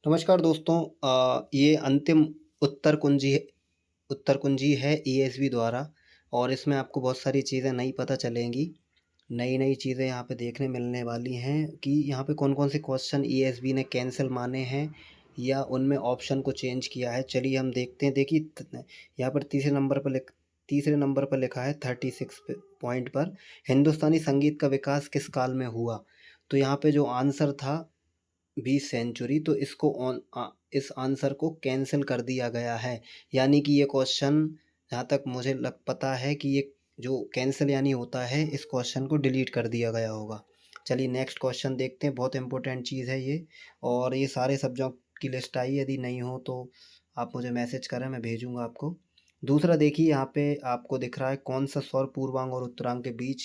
नमस्कार दोस्तों। ये अंतिम उत्तर कुंजी उत्तर कुंजी है ईएसवी द्वारा। और इसमें आपको बहुत सारी चीज़ें नई पता चलेंगी। नई-नई चीज़ें यहाँ पे देखने मिलने वाली हैं कि यहाँ पे कौन-कौन से क्वेश्चन ईएसवी ने कैंसल माने हैं या उनमें ऑप्शन को चेंज किया है। चलिए हम देखते हैं। देखिए यहाँ पर तीसरे नंबर पर लिखा है 36 पॉइंट पर, हिंदुस्तानी संगीत का विकास किस काल में हुआ। तो यहाँ पे जो आंसर था 20 सेंचुरी, तो इस आंसर को कैंसिल कर दिया गया है। यानी कि ये क्वेश्चन, जहाँ तक मुझे लग पता है कि ये जो कैंसिल यानी होता है, इस क्वेश्चन को डिलीट कर दिया गया होगा। चलिए नेक्स्ट क्वेश्चन देखते हैं। बहुत इंपॉर्टेंट चीज़ है ये। और ये सारे सब्जेक्ट की लिस्ट आई है, यदि नहीं हो तो आप मुझे मैसेज करें, मैं भेजूँगा आपको। दूसरा देखिए, यहाँ पे आपको दिख रहा है कौन सा स्वर पूर्वांग और उत्तरांग के बीच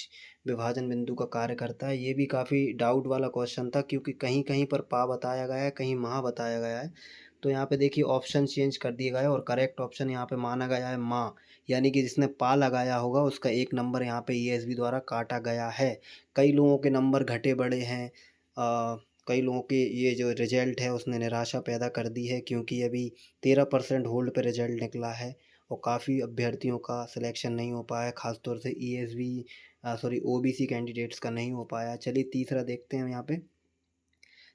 विभाजन बिंदु का कार्य करता है। ये भी काफ़ी डाउट वाला क्वेश्चन था, क्योंकि कहीं कहीं पर पा बताया गया है, कहीं महा बताया गया है। तो यहाँ पे देखिए ऑप्शन चेंज कर दिए गए और करेक्ट ऑप्शन यहाँ पे माना गया है माँ। यानी कि जिसने पा लगाया होगा उसका एक नंबर यहाँ पे ईएसबी द्वारा काटा गया है। कई लोगों के नंबर घटे बढ़े हैं। कई लोगों के ये जो रिजल्ट है उसने निराशा पैदा कर दी है, क्योंकि अभी 13% होल्ड पे रिजल्ट निकला है और काफ़ी अभ्यर्थियों का सिलेक्शन नहीं हो पाया, खासतौर से ईएसबी ओबीसी कैंडिडेट्स का नहीं हो पाया। चलिए तीसरा देखते हैं। यहाँ पे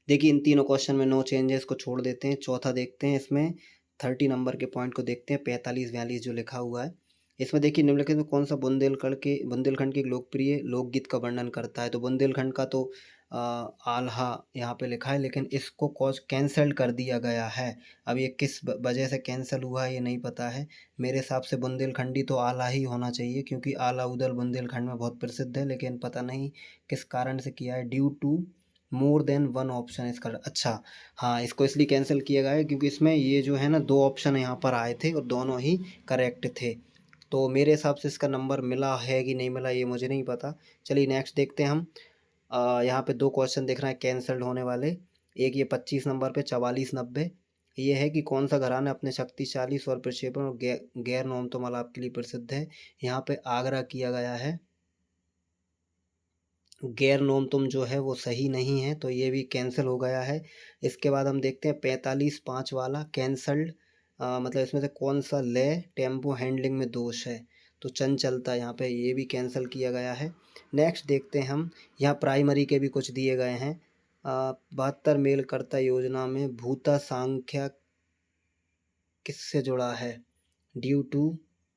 देखिए इन तीनों क्वेश्चन में नो चेंजेस को छोड़ देते हैं। चौथा देखते हैं, इसमें 30 नंबर के पॉइंट को देखते हैं, 45-42 जो लिखा हुआ है। इसमें देखिए निम्नलिखित में कौन सा बुंदेलखंड के लोकप्रिय लोकगीत का वर्णन करता है। तो बुंदेलखंड का तो आल्हा यहाँ पे लिखा है, लेकिन इसको कॉज कैंसल कर दिया गया है। अब ये किस वजह से कैंसिल हुआ है ये नहीं पता है। मेरे हिसाब से बुंदेलखंडी तो आला ही होना चाहिए, क्योंकि आला उदल बुंदेलखंड में बहुत प्रसिद्ध है, लेकिन पता नहीं किस कारण से किया है। Due to more than one option इसका। अच्छा, हाँ, इसको इसलिए कैंसिल किया गया है क्योंकि इसमें ये जो है ना, दो ऑप्शन यहाँ पर आए थे और दोनों ही करेक्ट थे। तो मेरे हिसाब से इसका नंबर मिला है कि नहीं मिला ये मुझे नहीं पता। चलिए नेक्स्ट देखते हैं हम। यहाँ पे दो क्वेश्चन दिख रहे हैं कैंसल्ड होने वाले। एक ये 25 नंबर पे 4490, ये है कि कौन सा घराना अपने शक्तिशाली स्वर प्रक्षेपण और गैर नोमतोम आलाप के लिए प्रसिद्ध है। यहाँ पे आगरा किया गया है। गैर नोमतुम जो है वो सही नहीं है, तो ये भी कैंसिल हो गया है। इसके बाद हम देखते हैं 45-5 वाला कैंसल्ड। मतलब इसमें से कौन सा लय टेम्पो हैंडलिंग में दोष है। तो चंचलता, यहाँ पे ये भी कैंसिल किया गया है। नेक्स्ट देखते हैं हम। यहाँ प्राइमरी के भी कुछ दिए गए हैं। 72 मेलकर्ता योजना में भूता सांख्या किससे जुड़ा है। ड्यू टू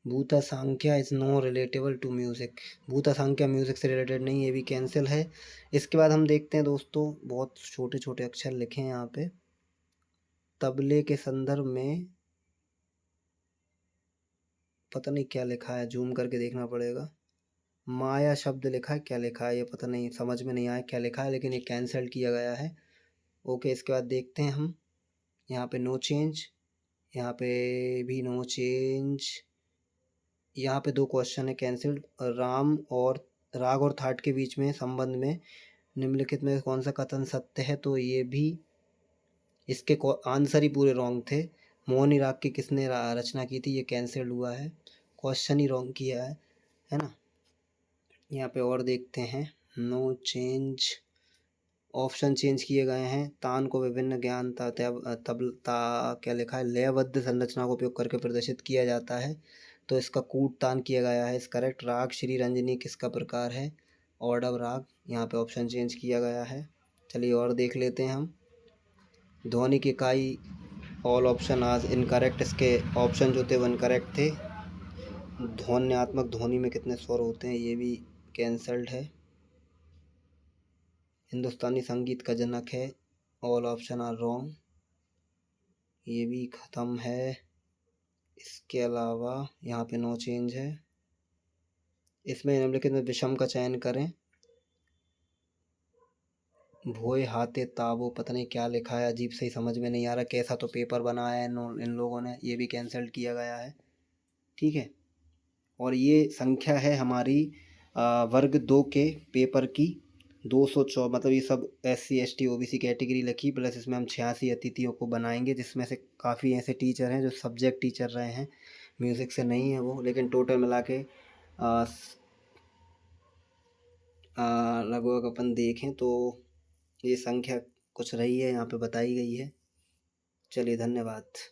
भूता सांख्या is no relatable to music. भूता सांख्या म्यूज़िक से रिलेटेड नहीं, ये भी कैंसिल है। इसके बाद हम देखते हैं दोस्तों, बहुत छोटे छोटे अक्षर लिखे हैं यहाँ पे। तबले के संदर्भ में पता नहीं क्या लिखा है, जूम करके देखना पड़ेगा। माया शब्द लिखा है, क्या लिखा है ये पता नहीं, समझ में नहीं आया क्या लिखा है, लेकिन ये कैंसिल किया गया है। ओके, इसके बाद देखते हैं हम। यहाँ पे नो चेंज, यहाँ पे भी नो चेंज। यहाँ पे दो क्वेश्चन है कैंसिल्ड। राम और राग और थाट के बीच में संबंध में निम्नलिखित में कौन सा कथन सत्य है। तो ये भी, इसके आंसर ही पूरे रॉन्ग थे। मोहनी राग की किसने रचना की थी, ये कैंसिल्ड हुआ है। क्वेश्चन ही रॉन्ग किया है ना। यहाँ पे और देखते हैं। नो चेंज, ऑप्शन चेंज किए गए हैं। तान को विभिन्न ज्ञान तबलता क्या लिखा है, लयबद्ध संरचना का उपयोग करके प्रदर्शित किया जाता है। तो इसका कूट तान किया गया है। इस करेक्ट। राग श्री रंजनी किसका प्रकार है, ऑर्डव राग। यहाँ पे ऑप्शन चेंज किया गया है। चलिए और देख लेते हैं हम। ध्वनि की इकाई, ऑल ऑप्शन आज इनकरेक्ट। इसके ऑप्शन जो थे वो इनकरेक्ट थे। ध्वन्यात्मक ध्वनि में कितने स्वर होते हैं, ये भी कैंसल्ड है। हिंदुस्तानी संगीत का जनक है, ऑल ऑप्शन आर रॉन्ग, ये भी ख़त्म है। इसके अलावा यहाँ पे नो चेंज है। इसमें निम्नलिखित में विषम का चयन करें। भोए हाथे ताबो, पता नहीं क्या लिखा है, अजीब से ही समझ में नहीं आ रहा। कैसा तो पेपर बनाया है इन लोगों ने, ये भी कैंसिल किया गया है। ठीक है। और ये संख्या है हमारी वर्ग 2 के पेपर की 204। मतलब ये सब SC ST OBC कैटेगरी लिखी, प्लस इसमें हम 86 अतिथियों को बनाएंगे, जिसमें से काफ़ी ऐसे टीचर हैं जो सब्जेक्ट टीचर रहे हैं, म्यूज़िक से नहीं है वो। लेकिन टोटल मिला के लगभग अपन देखें तो ये संख्या कुछ रही है, यहाँ पे बताई गई है। चलिए धन्यवाद।